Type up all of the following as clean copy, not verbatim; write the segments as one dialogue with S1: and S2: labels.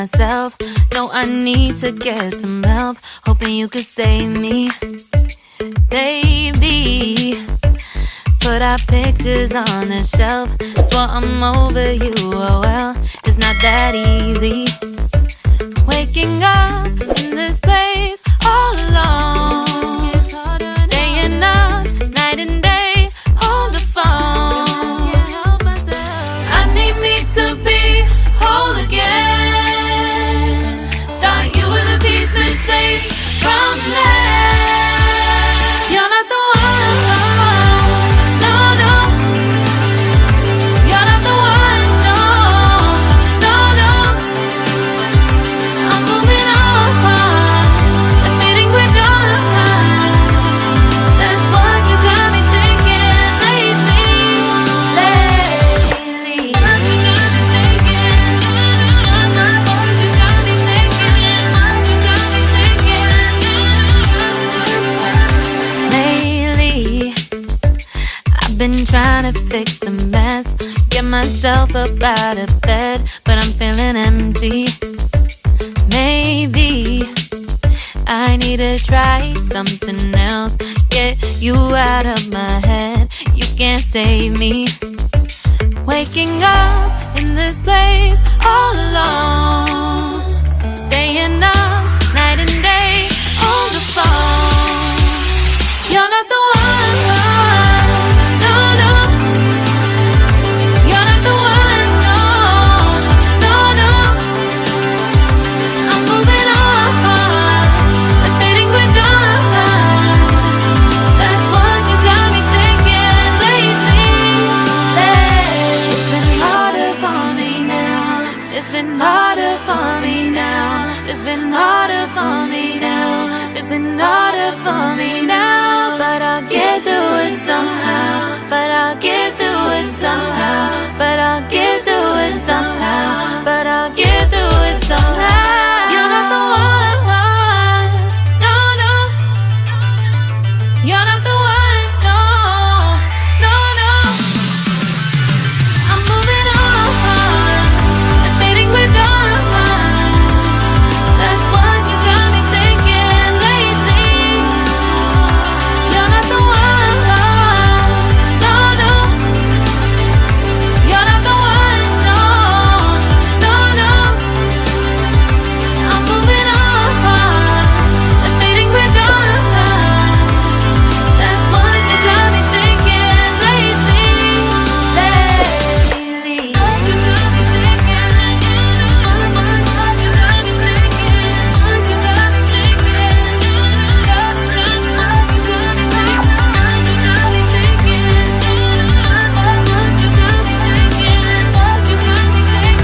S1: myself, no, I need to get some help, hoping you could save me. Baby, put our pictures on the shelf, swore I'm over you, oh well, it's not that easy. Waking up in this place all alone, staying up night and day on the phone. I need me to be whole again. Thought you were the piece missing from last. You're not the one, no, no. You're not the one, no, no, no. I'm moving on, admitting we're done. That's what you got me thinking lately. What you got me thinking? What you got me thinking? What you got me thinking? Lately, I've been trying to fix the mess, get myself up out of bed, but I'm feeling empty. Maybe I need to try something else, get you out of my head, you can't save me. Waking up in this place all alone, staying up night and day on the phone. You're not the one, no, no. You're not the one, no, no, no. I'm moving on, admitting we're done. That's what you got me thinking lately. It's been harder for me now. It's been harder for me now. It's been harder for me now. It's been harder for me now. But I'll get through it somehow. But I'll get through it somehow. But I'll get through it somehow. But I'll get through it somehow. You're not the one, no, no. You're not the one, no, no, no. I'm moving on, admitting we're done. That's what you got me thinking lately. You're not the one, no, no. You're not the one, no, no, no. I'm moving on, admitting we're done. That's what you got me thinking lately. What you got me thinking? What you got me thinking? What you got me thinking? What you got me thinking? What you got me thinking? What you got me thinking? What you got me thinking?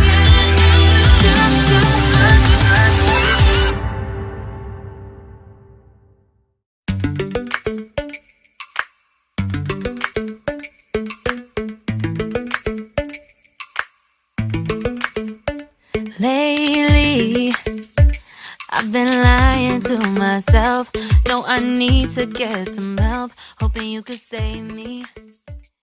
S1: Lately, I've been lying to myself. No, I need to get some help, hoping you could save me.